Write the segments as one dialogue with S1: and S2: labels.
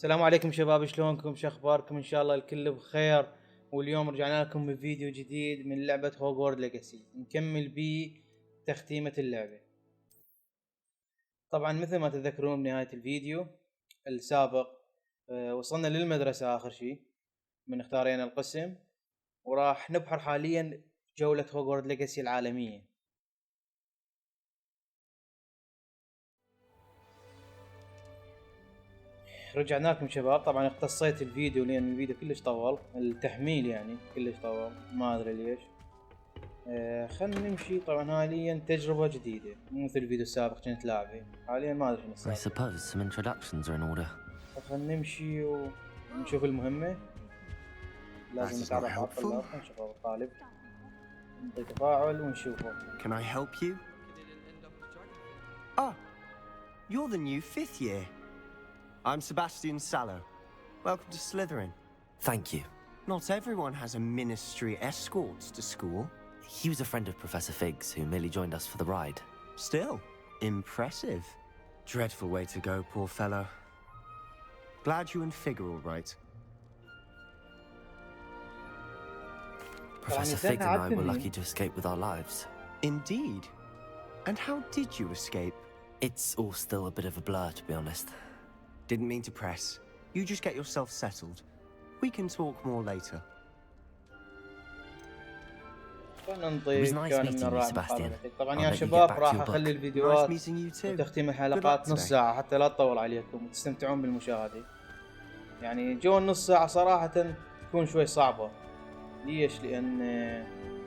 S1: السلام عليكم شباب، شلونكم؟ شو اخباركم؟ ان شاء الله الكل بخير. واليوم رجعنا لكم بفيديو جديد من لعبة هوغورد ليجاسي، نكمل بيه تختيمة اللعبة. طبعا مثل ما تذكرون بنهاية الفيديو السابق وصلنا للمدرسة اخر شيء من اختارينا القسم، وراح نبحر حاليا جولة هوغورد ليجاسي العالمية. رجعنا لكم شباب. طبعا اختصيت الفيديو لان الفيديو كلش طول، التحميل يعني كلش طول، ما ادري ليش. خلنا نمشي. طبعا حاليا تجربة جديدة مو مثل الفيديو السابق كنت لاعبه، حاليا ما ادري شنو
S2: I suppose some introductions are in order.
S1: خلنا نمشي ونشوف المهمة. لازم نتعرف على الطلاب، نشوف الطالب، نعطي تفاعل ونشوفه.
S3: Can I help you? Ah, you're the new 5th year. I'm Sebastian Sallow. Welcome to Slytherin.
S2: Thank you.
S3: Not everyone has a ministry escort to school.
S2: He was a friend of Professor Fig's who merely joined us for the ride.
S3: Still, impressive. Dreadful way to go, poor fellow. Glad you and Fig are all right.
S2: Professor Fig and I were lucky to escape with our lives.
S3: Indeed. And how did you escape?
S2: It's all still a bit of a blur, to be honest.
S3: Didn't mean to press. You just get yourself settled. We can talk more later.
S2: It was nice meeting you, Sebastian.
S1: طبعا يا شباب راح اخلي الفيديوهات وتختيم الحلقات نص ساعة حتى لا تطول عليكم وتستمتعون بالمشاهدة. يعني جو النص ساعة صراحة تكون شوي صعبة. ليش؟ لأن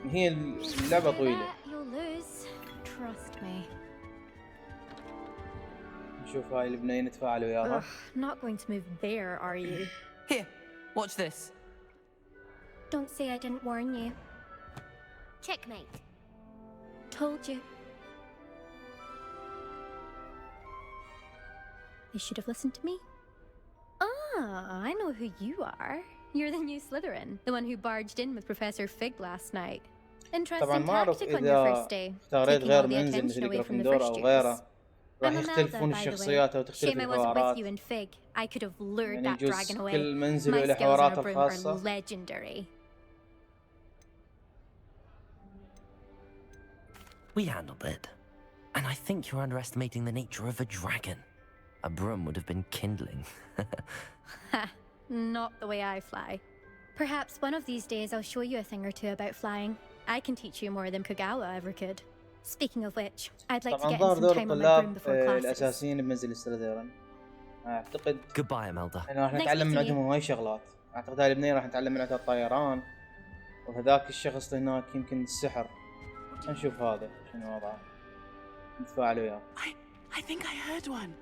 S1: هي اللعبة طويلة. نشوف هاي البنية نتفاعل وياها.
S4: Not going to move there, are you?
S5: Here, watch this.
S4: Don't say I didn't warn you.
S6: Checkmate.
S4: Told you. They should have listened to me. Ah, I know who you are. You're the new Slytherin, the one who barged in with Professor Fig last night. Interesting tactic on your first day, taking all the attention away from the first years.
S1: راح يختلفون الشخصيات او تختلف الحوارات.
S4: I could have lured that dragon away.
S1: كل منزل له حواراته الخاصة.
S4: Legendary.
S2: We handled it. And I think you're underestimating the nature of a dragon. A broom would have been kindling.
S4: Not the way I fly. Perhaps one of these days I'll show you a thing or two about flying. I can teach you more than Kogawa ever could. Speaking of which, I'd like to get in some time on my broom before classes.
S1: الأساسيين بمنزل سليذرين. أعتقد.
S2: Goodbye, Imelda.
S1: إنه راح نتعلم من عندهم هاي شغلات. أعتقد هاي البنية راح نتعلم من عندها الطيران. وهذاك الشخص اللي هناك يمكن السحر. نشوف هذا شنو وضعه. نتفاعل وياه.
S5: I think I heard one.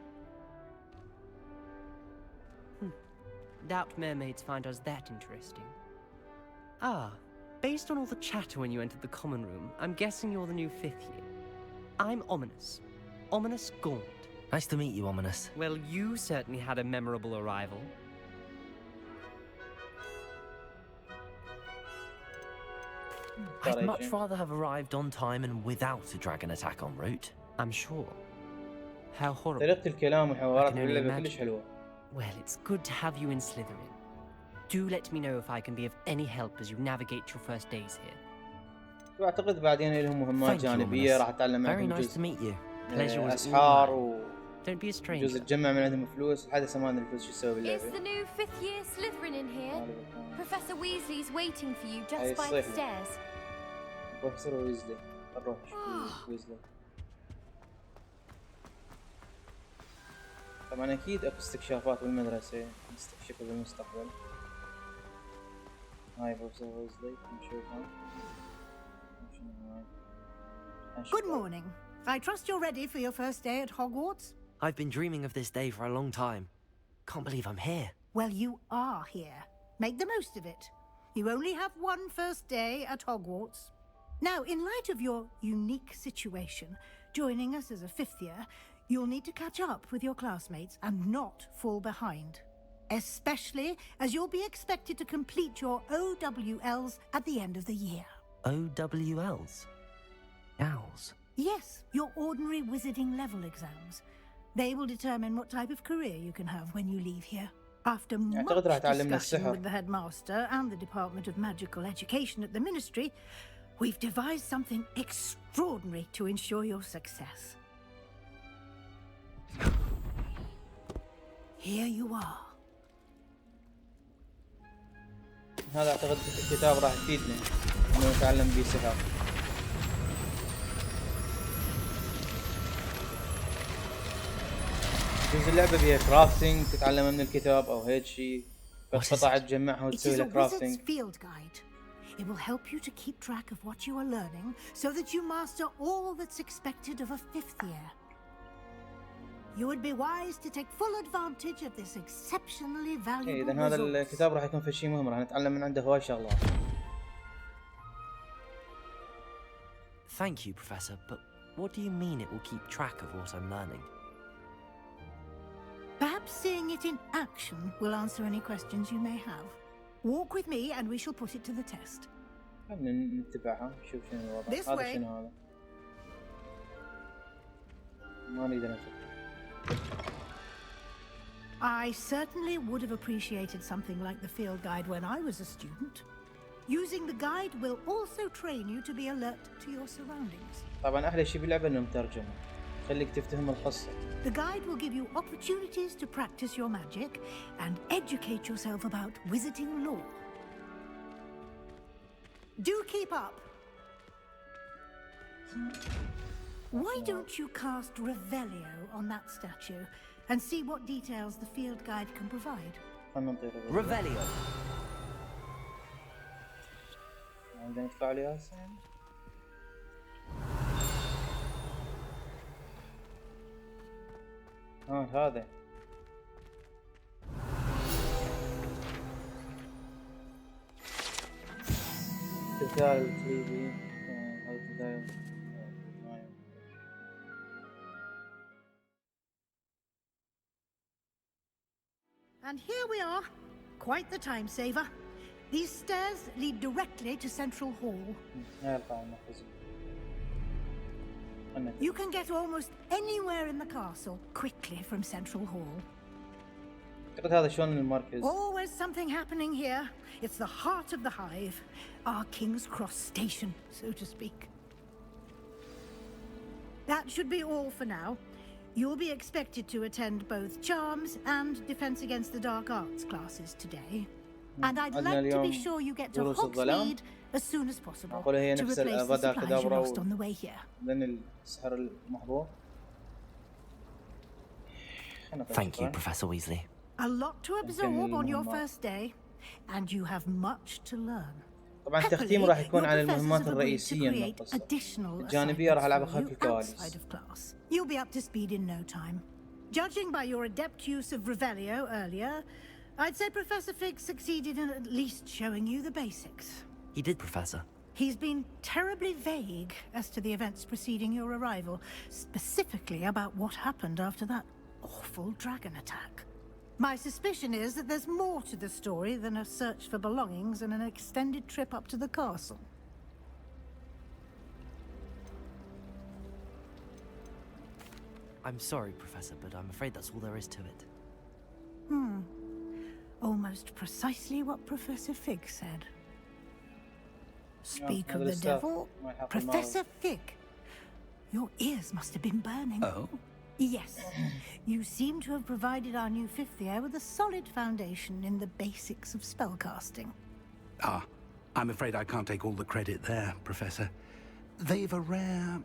S5: Doubt mermaids find us that interesting. Ah, based on all the chatter when you entered the common room, I'm guessing you're the new 5th year. I'm Ominous. Ominous Gaunt.
S2: Nice to meet you, Ominous.
S5: Well, you certainly had a memorable arrival.
S2: I'd much rather have arrived on time and without a dragon attack en route.
S5: I'm sure. How horrible.
S1: طريقة الكلام والحوارات باللعبة كلش حلوة.
S5: Well, it's good to have you in Slytherin. Do let me know if I can be of any help as you navigate your first days here.
S1: وأعتقد بعدين لهم مهمات جانبية راح أتعلم منهم جزء أسحار وجزء تجمع من عندهم فلوس لحد هسه ما ادري الفلوس شو تسوي باللعبة.
S6: Is the new 5th year Slytherin in here? Professor Weasley's waiting for you just by the stairs.
S1: بروفيسور ويزلي. نروح نشوف ويزلي. طبعا أكيد أكو استكشافات بالمدرسة نستكشفها بالمستقبل. هاي بروفيسور ويزلي نشوفها.
S7: Good morning. I trust you're ready for your first day at Hogwarts?
S2: I've been dreaming of this day for a long time. Can't believe I'm here.
S7: Well, you are here. Make the most of it. You only have one first day at Hogwarts. Now, in light of your unique situation, joining us as a 5th year, you'll need to catch up with your classmates and not fall behind. Especially as you'll be expected to complete your OWLs at the end of the year.
S2: OWLs? Owls?
S7: Yes, your ordinary wizarding level exams. They will determine what type of career you can have when you leave here. After much discussion with the headmaster and the Department of Magical Education at the Ministry, we've devised something extraordinary to ensure your success. Here you are.
S1: هذا اعتقد الكتاب راح يفيدنا انه نتعلم به سحر. جزء اللعبة بيها كرافتنج تتعلمها من الكتاب او هيك شيء، قطع تجمعها وتسوي لها كرافتنج.
S7: It will help you to keep track of what you are learning so that you master all that's expected of a fifth year. You would be wise to take full advantage of this exceptionally valuable resource.
S1: إذا هذا الكتاب راح يكون في شيء مهم، راح نتعلم من عنده هواي شغلات.
S2: Thank you, Professor, but what do you mean it will keep track of what I'm learning?
S7: Perhaps seeing it in action will answer any questions you may have. Walk with me and we shall put it to the test.
S1: خلنا نتبعها نشوف شنو الوضع. هذا شنو هذا؟ ما نقدر نشوف.
S7: I certainly would have appreciated something like the field guide when I was a student. Using the guide will also train you to be alert to your surroundings.
S1: طبعا أحلى شيء باللعبة إنه مترجمة، خليك تفتهم القصة.
S7: The guide will give you opportunities to practice your magic and educate yourself about wizarding lore. Do keep up. Why don't you cast Revelio on that statue and see what details the field guide can provide?
S2: Revelio.
S1: عندنا فعاليات. هذا. تمثال 3D. هذا تمثال.
S7: And here we are, quite the time saver. These stairs lead directly to Central Hall. You can get almost anywhere in the castle quickly from Central Hall. Always something happening here. It's the heart of the hive, our King's Cross station, so to speak. That should be all for now. You'll be expected to attend both Charms and Defense Against the Dark Arts classes today. And I'd like to be sure you get to Hogsmeade as soon as possible to replace the supplies you lost on the way here.
S2: Thank you, Professor Weasley.
S7: A lot to absorb on your first day, and you have much to learn.
S1: طبعا التختيم راح يكون على المهمات الرئيسية من القصة. الجانبية راح ألعبها خلف الكواليس.
S7: You'll be up to speed in no time. Judging by your adept use of Revelio earlier, I'd say Professor Fig succeeded in at least showing you the basics.
S2: He did, Professor.
S7: He's been terribly vague as to the events preceding your arrival, specifically about what happened after that awful dragon attack. My suspicion is that there's more to the story than a search for belongings and an extended trip up to the castle.
S2: I'm sorry, Professor, but I'm afraid that's all there is to it.
S7: Almost precisely what Professor Fig said. Speak of the devil, Professor Fig. Your ears must have been burning.
S8: Oh?
S7: Yes. You seem to have provided our new fifth year with a solid foundation in the basics of spellcasting.
S8: I'm afraid I can't take all the credit there, Professor. They've a rare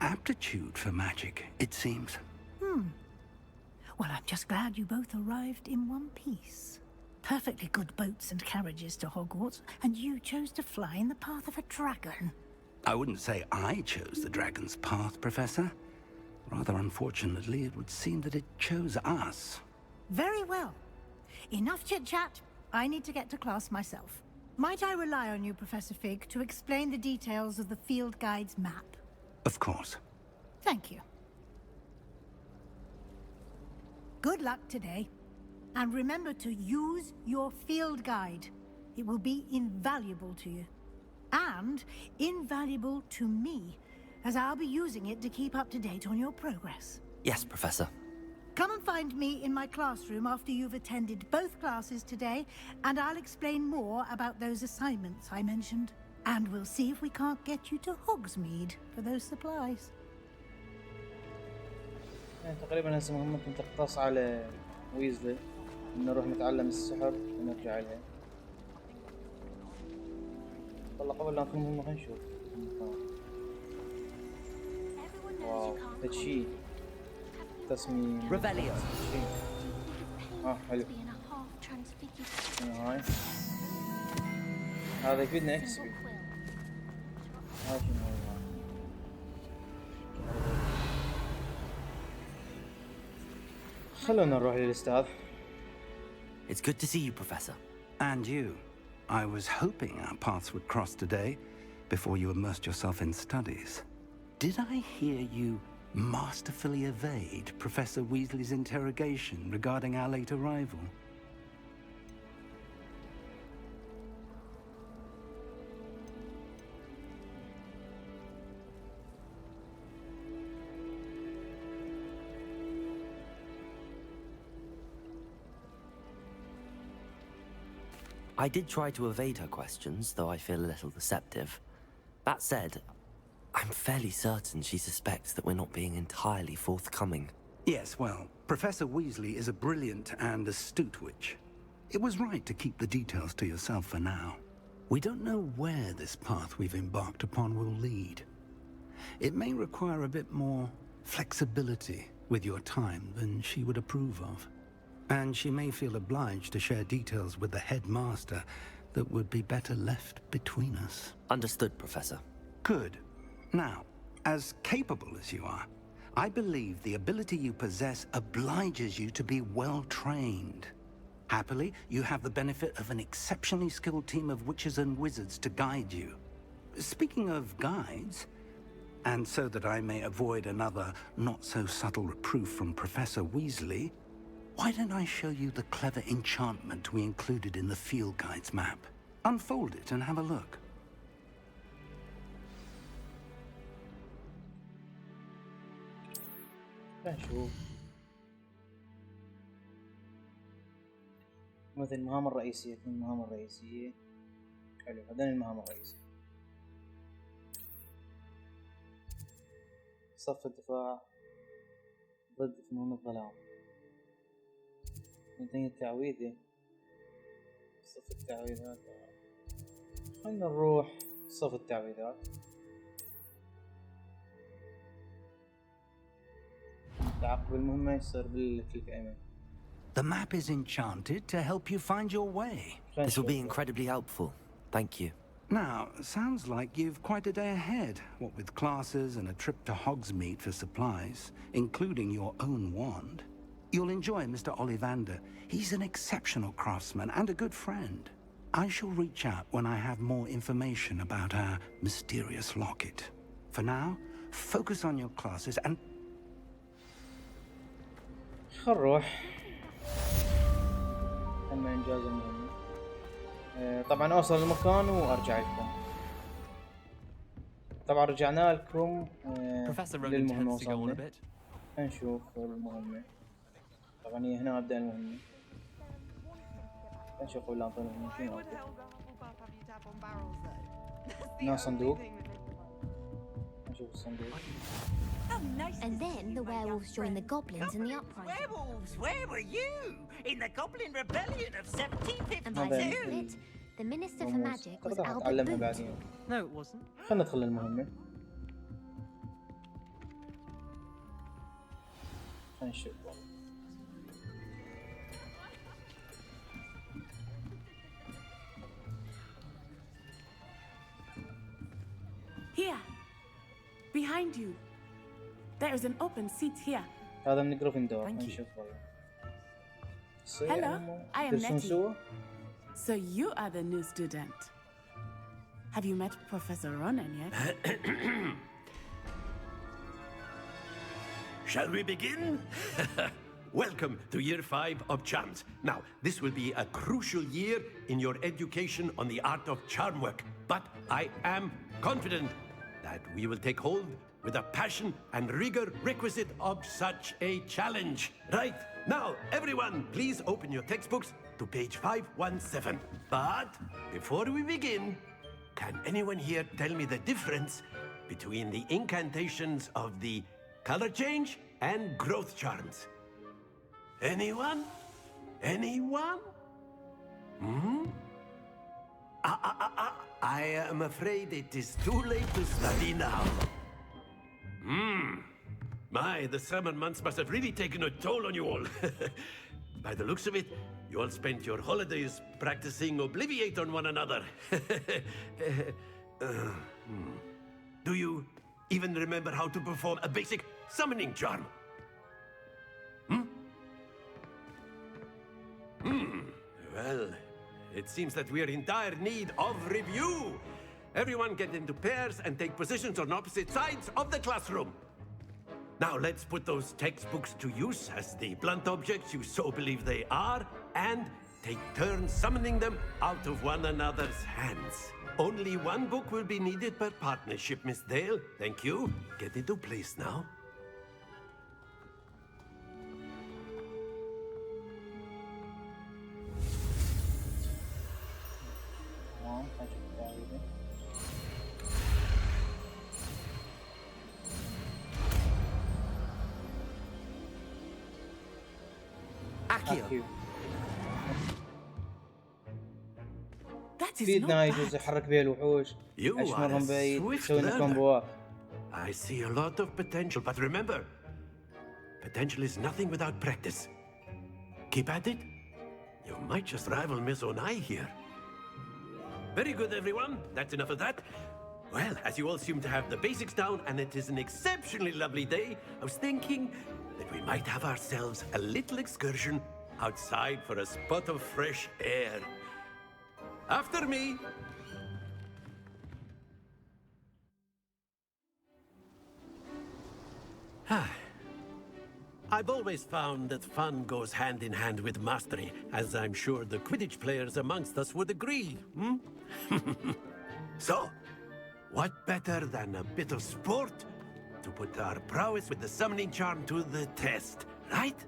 S8: aptitude for magic, it seems.
S7: Well, I'm just glad you both arrived in one piece. Perfectly good boats and carriages to Hogwarts, and you chose to fly in the path of a dragon.
S8: I wouldn't say I chose the dragon's path, Professor. Rather unfortunately, it would seem that it chose us.
S7: Very well. Enough chit-chat. I need to get to class myself. Might I rely on you, Professor Fig, to explain the details of the field guide's map?
S8: Of course.
S7: Thank you. Good luck today. And remember to use your field guide. It will be invaluable to you. And invaluable to me, as I'll be using it to keep up to date on your progress.
S2: Yes, Professor.
S7: Come and find me in my classroom after you've attended both classes today, and I'll explain more about those assignments I mentioned. And we'll see if we can't get you to Hogsmeade for those supplies.
S1: يعني تقريبا هسه مهمتنا تقتص على ويزلي، نروح نتعلم السحر ونرجع لها. والله قبل لا نكون مهمة خلينا نشوف. واو تدشين تصميم
S2: ريفيليو.
S1: حلو. هاي هذا يفيدنا اكس بي. هاي شنو هو؟ خلونا نروح للأستاذ.
S2: It's good to see you, Professor.
S8: And you. I was hoping our paths would cross today before you immersed yourself in studies. Did I hear you masterfully evade Professor Weasley's interrogation regarding our late arrival?
S2: I did try to evade her questions, though I feel a little deceptive. That said, I'm fairly certain she suspects that we're not being entirely forthcoming.
S8: Yes, well, Professor Weasley is a brilliant and astute witch. It was right to keep the details to yourself for now. We don't know where this path we've embarked upon will lead. It may require a bit more flexibility with your time than she would approve of. And she may feel obliged to share details with the headmaster that would be better left between us.
S2: Understood, Professor.
S8: Good. Now, as capable as you are, I believe the ability you possess obliges you to be well trained. Happily, you have the benefit of an exceptionally skilled team of witches and wizards to guide you. Speaking of guides, and so that I may avoid another not-so-subtle reproof from Professor Weasley, why don't I show you the clever enchantment we included in the field guide's map? Unfold it and have a look.
S1: نشوف مثل المهام الرئيسية. المهام الرئيسية حلو، هذين المهام الرئيسية. صف الدفاع ضد فنون الظلام. منتهي التعويذة. صف التعويذات. خلنا نروح صف التعويذات. تعقب المهمة يصير بالكليك أيمن.
S8: The map is enchanted to help you find your way.
S2: This will be incredibly helpful. Thank you.
S8: Now, sounds like you've quite a day ahead, what with classes and a trip to Hogsmeade for supplies, including your own wand. You'll enjoy Mr. Ollivander. He's an exceptional craftsman and a good friend. I shall reach out when I have more information about our mysterious locket. For now, focus on your classes and...
S1: خل نروح. تم إنجاز المهمة. طبعا أوصل المكان وأرجع لكم. طبعا رجعنا لكم للمهمة. وصلنا. نشوف المهمة. طبعا هي هنا أبدأ المهمة. نشوف ولا نطلع المهمة شنو أبدأ. هنا صندوق. نشوف الصندوق.
S6: And then the werewolves joined the goblins in the uprising.
S9: Werewolves, where were you? In the Goblin Rebellion of 1752?
S6: And by the end of it, the Minister for Magic was Albert Boot.
S5: No, it wasn't.
S1: خلنا ندخل المهمة. خلنا نشوف.
S10: Here, behind you. There is an open seat here.
S1: هذا من جريفندور. نشوف والله.
S10: Hello, I am Nettie. So you are the new student. Have you met Professor Ronan yet?
S11: Shall we begin? Welcome to year 5 of charms. Now, this will be a crucial year in your education on the art of charm work, but I am confident that we will take hold with the passion and rigor requisite of such a challenge. Right, now, everyone, please open your textbooks to page 517. But before we begin, can anyone here tell me the difference between the incantations of the color change and growth charms? Anyone? Anyone? I am afraid it is too late to study now. My, the summer months must have really taken a toll on you all. By the looks of it, you all spent your holidays practicing Obliviate on one another. Do you even remember how to perform a basic summoning charm? Well, it seems that we are in dire need of review. Everyone get into pairs and take positions on opposite sides of the classroom. Now let's put those textbooks to use as the blunt objects you so believe they are, and take turns summoning them out of one another's hands. Only one book will be needed per partnership, Miss Dale. Thank you. Get into place now.
S1: سبيدنا يجوز يحرك بيه الوحوش يشمرهم بعيد يسوي لنا كومبوات.
S11: I see a lot of potential, but remember, potential is nothing without practice. Keep at it. You might just rival Miss Onai here. Very good, everyone. That's enough of that. Well, as you all seem to have the basics down, and it is an exceptionally lovely day, I was thinking that we might have ourselves a little excursion outside for a spot of fresh air. After me. I've always found that fun goes hand in hand with mastery, as I'm sure the Quidditch players amongst us would agree. So, what better than a bit of sport to put our prowess with the summoning charm to the test, right?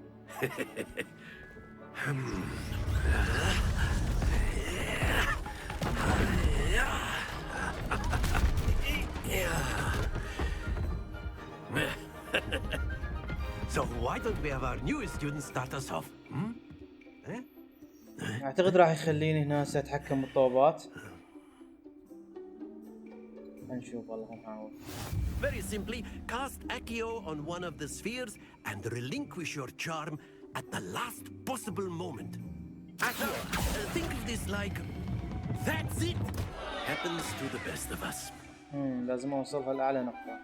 S11: So why don't we have our newest students start us off?
S1: اعتقد راح يخليني هنا اتحكم بالطوبات. نشوف والله نحاول.
S11: Very simply, cast Accio on one of the spheres and relinquish your charm at the last possible moment. Accio, think of this like that's it. Happens to the best of us.
S1: لازم اوصلها لاعلى نقطة.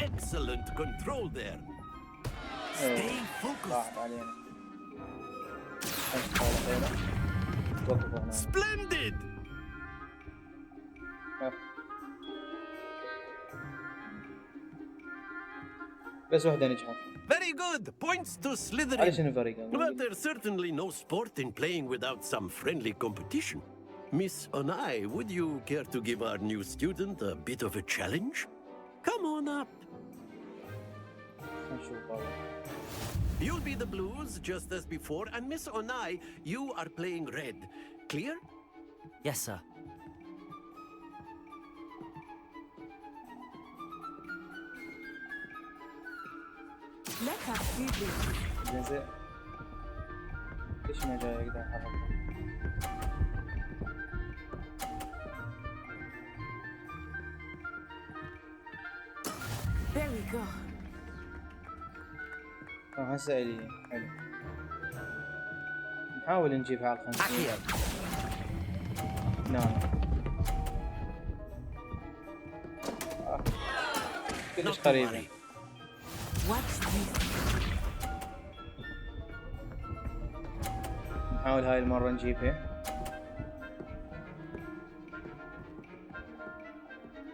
S11: Excellent control there. Stay focused. Splendid.
S1: بس واحدة نجحت.
S11: Very good. Points to Slytherin. But there's certainly no sport in playing without some friendly competition. Miss Onai, would you care to give our new student a bit of a challenge? Come on up. You'll be the blues just as before, and Miss Onai, you are playing red. Clear?
S2: Yes, sir.
S10: Let us do this.
S1: ليش ما جاي يقدر يحرك؟
S10: There we go.
S1: هسه إلي حلو. نحاول نجيبها على 50. نعم. كلش قريبة. نحاول هاي المرة نجيبها.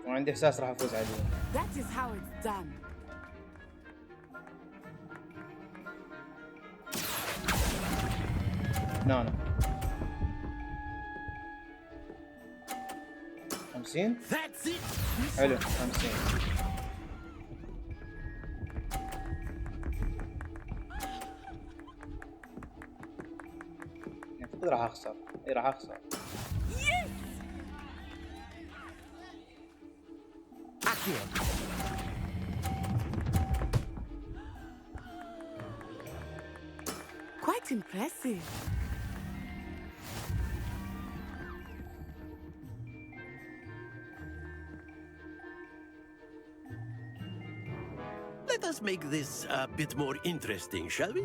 S1: وعندي إحساس راح أفوز عليه.
S10: That is how it's done.
S1: نانا. 50 حلو 50. اعتقد راح اخسر. اي راح اخسر.
S10: Quite impressive.
S11: Let us make this a bit more interesting, shall we?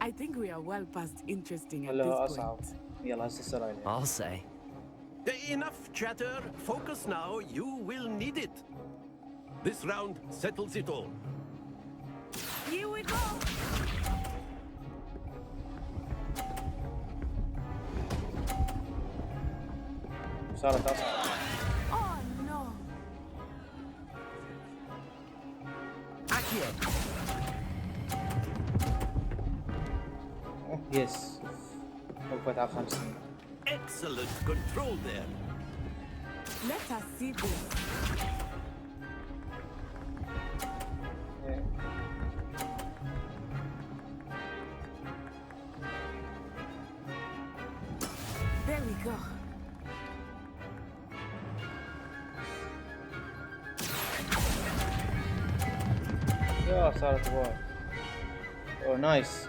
S10: I think we are well past interesting at
S1: ولا
S10: this
S1: اصعب.
S10: point.
S1: يلا هسه سرعة.
S2: I'll say.
S11: Enough chatter. Focus now. You will need it. This round settles it all.
S10: Here we go.
S1: صارت اصعب.
S10: Oh no.
S1: يس. وقفت على 50.
S11: Excellent control there.
S10: Let us see this. There we go.
S1: يا صارت وايد. اوه نايس.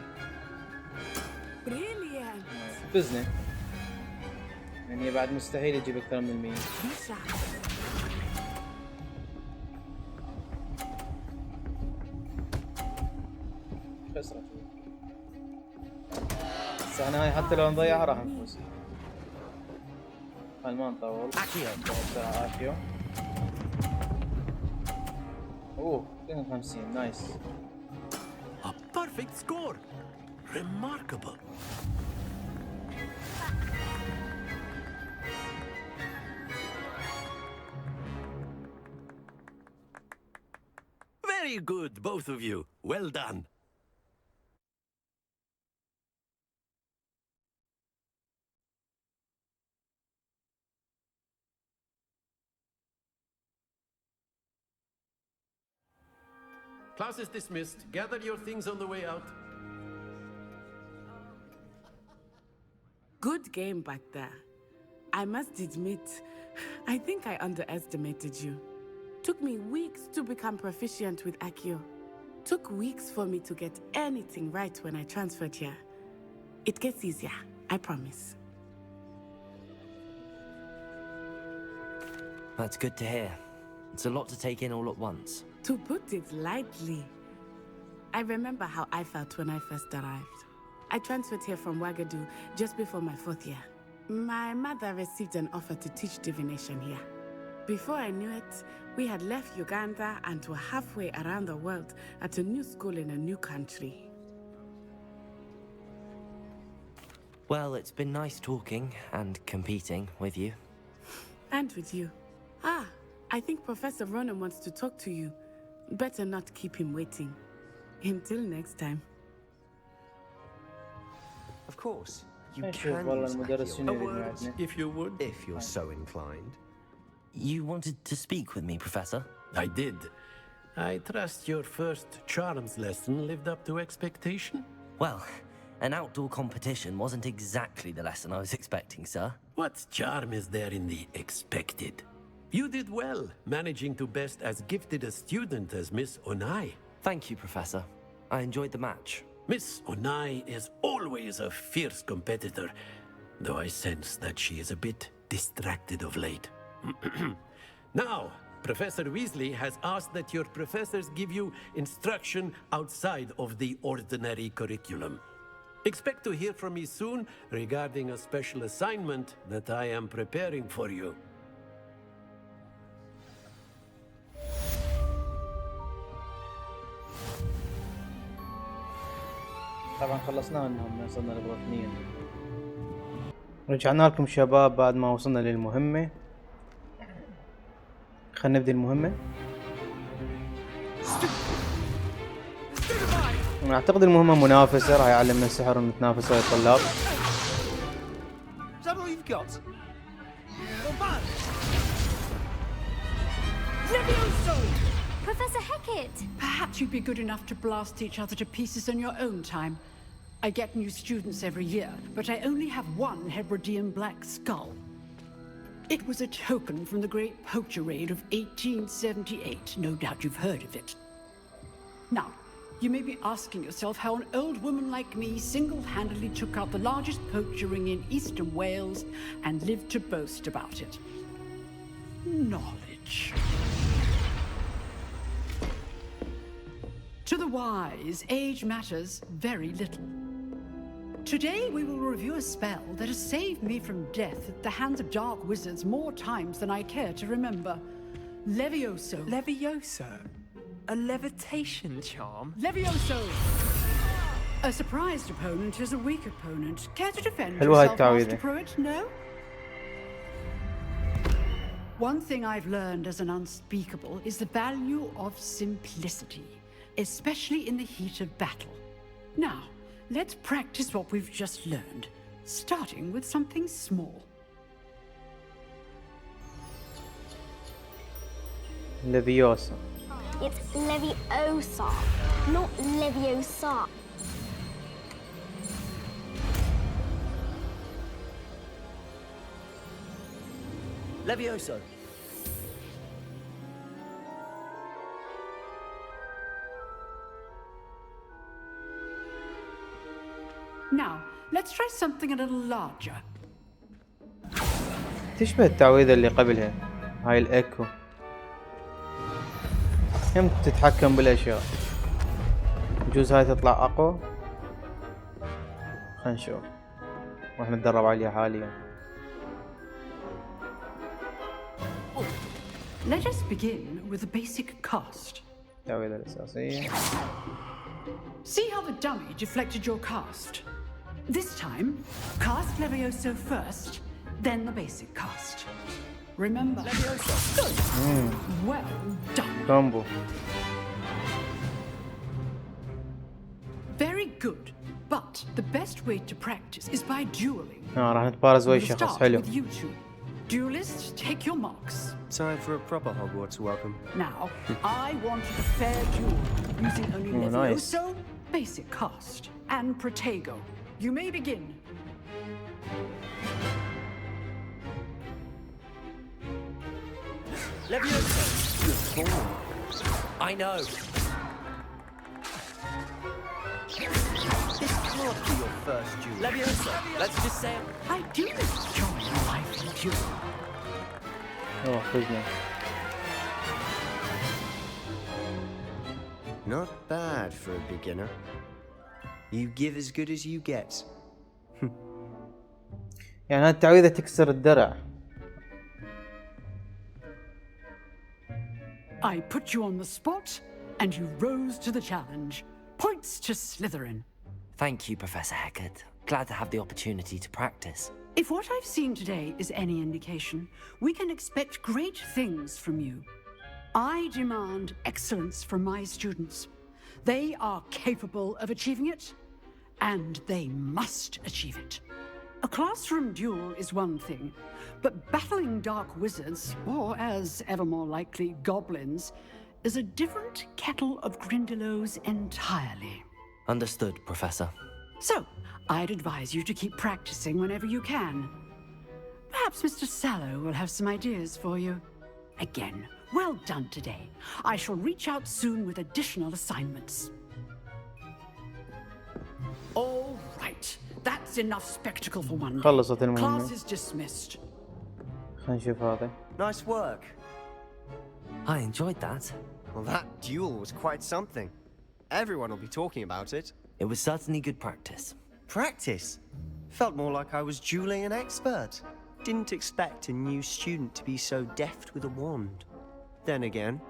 S10: Brilliant.
S1: فزنا. يعني بعد مستحيل يجيب اكثر من 100. خسرت. بس احنا هاي حتى لو نضيعها راح نفوز. خل ما نطول. اكيو. اوه 52 نايس.
S11: A perfect score. Remarkable. Very good, both of you. Well done. Class is dismissed. Gather your things on the way out.
S10: Good game back there. I must admit, I think I underestimated you. Took me weeks to become proficient with Accio. Took weeks for me to get anything right when I transferred here. It gets easier, I promise.
S2: That's good to hear. It's a lot to take in all at once.
S10: To put it lightly, I remember how I felt when I first arrived. I transferred here from Wagadu just before my 4th year. My mother received an offer to teach divination here. Before I knew it, we had left Uganda and were halfway around the world at a new school in a new country.
S2: Well, it's been nice talking and competing with you.
S10: And with you. Ah, I think Professor Ronan wants to talk to you. Better not keep him waiting. Until next time.
S3: Of course, you
S1: نشوف
S3: can
S1: والله
S3: use
S1: المدرس
S3: Accio,
S1: شنو
S11: A
S1: يريد
S11: word,
S1: معنا.
S11: if you would.
S3: if you're so inclined.
S2: You wanted to speak with me, Professor?
S11: I did. I trust your first charms lesson lived up to expectation?
S2: Well, an outdoor competition wasn't exactly the lesson I was expecting, sir.
S11: What charm is there in the expected? You did well, managing to best as gifted a student as Miss Onai.
S2: Thank you, Professor. I enjoyed the match.
S11: Miss Onai is always a fierce competitor, though I sense that she is a bit distracted of late. Now, Professor Weasley has asked that your professors give you instruction outside of the ordinary curriculum. Expect to hear from me soon regarding a special assignment that I am preparing for you.
S1: طبعا خلصنا منهم وصلنا للوطنية. رجعنا لكم شباب بعد ما وصلنا للمهمة. خلينا نبدأ المهمة. أنا أعتقد المهمة منافسة، راح يعلمنا السحر ونتنافس ويا الطلاب.
S6: Professor Hecat!
S12: Perhaps you'd be good enough to blast each other to pieces in your own time. I get new students every year, but I only have one Hebridean black skull. It was a token from the Great Poacher Raid of 1878. No doubt you've heard of it. Now, you may be asking yourself how an old woman like me single-handedly took out the largest poacher ring in eastern Wales and lived to boast about it. Knowledge. To the wise, age matters very little. Today we will review a spell that has saved me from death at the hands of dark wizards more times than I care to remember. Levioso.
S13: Levioso? A levitation charm?
S12: Levioso! A surprised opponent is a weak opponent. Care to defend
S1: حلوة
S12: yourself,
S1: التعويذة.
S12: Master Pruitt? No? One thing I've learned as an unspeakable is the value of simplicity, especially in the heat of battle. Now, let's practice what we've just learned, starting with something small.
S1: Leviosa.
S6: It's Leviosa, not Leviosa.
S3: Levioso.
S12: Now, let's try something a little larger.
S1: تشبه التعويذة اللي قبلها، هاي الايكو. هم تتحكم بالاشياء. يجوز هاي تطلع اقوى. خلينا نشوف. راح نتدرب عليها حاليا.
S12: Let us begin with the basic cast.
S1: التعويذة الأساسية.
S12: See how the dummy deflected your cast. This time, cast Levioso first, then the basic cast. Remember, Levioso. Good. Well done.
S1: Combo.
S12: Very good. But the best way to practice is by dueling.
S1: راح نتبارز ويا شخص حلو.
S12: With you two. Duelists, take your marks.
S3: Time for a proper Hogwarts welcome.
S12: Now, I wanted a fair duel, using only Levioso,
S1: nice.
S12: basic cast, and Protego. You may begin.
S3: Levioso! Good form. I know. This can't be your first duel. Levioso! Let's just say it.
S12: I do enjoy life in duel.
S1: Oh, فزنا.
S3: Not bad for a beginner. You give as good as you get.
S1: يعني هالتعويذة تكسر الدرع.
S12: I put you on the spot, and you rose to the challenge. Points to Slytherin.
S2: Thank you, Professor Hecat. Glad to have the opportunity to practice.
S12: If what I've seen today is any indication, we can expect great things from you. I demand excellence from my students. They are capable of achieving it, and they must achieve it. A classroom duel is one thing, but battling dark wizards, or as ever more likely, goblins, is a different kettle of Grindylows entirely.
S2: Understood, Professor.
S12: So, I'd advise you to keep practicing whenever you can. Perhaps Mr. Sallow will have some ideas for you. Again, well done today. I shall reach out soon with additional assignments. All right. That's enough spectacle for one day.
S1: خلصت المهمة.
S12: Class is dismissed.
S1: خلينا نشوف هذا.
S3: Nice work.
S2: I enjoyed that.
S3: Well, that duel was quite something. Everyone will be talking about it.
S2: It was certainly good practice.
S3: Practice? Felt more like I was dueling an expert. Didn't expect a new student to be so deft with a wand. Then again,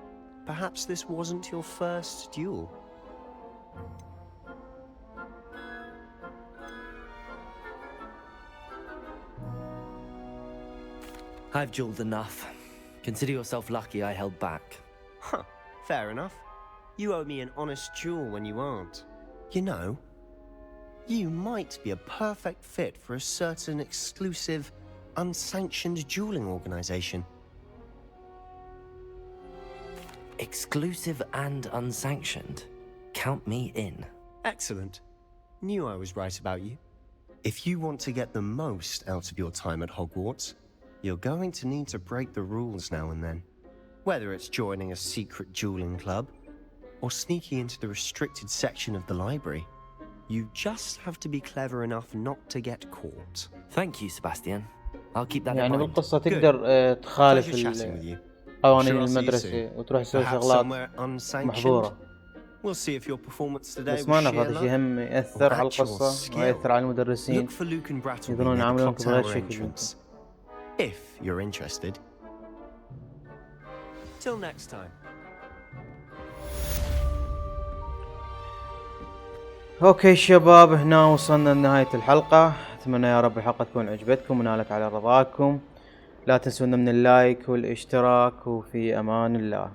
S3: perhaps this wasn't your first duel.
S2: I've dueled enough. Consider yourself lucky I held back.
S3: Huh, fair enough. You owe me an honest duel when you aren't. You know, you might be a perfect fit for a certain exclusive, unsanctioned dueling organization.
S2: Exclusive and unsanctioned? Count me in.
S3: Excellent. Knew I was right about you. If you want to get the most out of your time at Hogwarts, you're going to need to break the rules now and then. Whether it's joining a secret dueling club, or sneaking into the restricted section of the library, you just have to be clever enough not to get caught.
S2: Thank you, Sebastian. I'll keep that in
S1: يعني
S2: mind.
S1: بالقصة تقدر تخالف قوانين المدرسة وتروح تسوي شغلات محظورة. بس ما نعرف هذا الشيء هم يأثر على القصة ويأثر على المدرسين يقدرون يعاملونك بغير شكل.
S3: If you're interested. Till next time.
S1: اوكي شباب، هنا وصلنا لنهاية الحلقة. اتمنى يا رب الحلقة تكون عجبتكم ونالت على رضاكم. لا تنسونا من اللايك والاشتراك، وفي امان الله.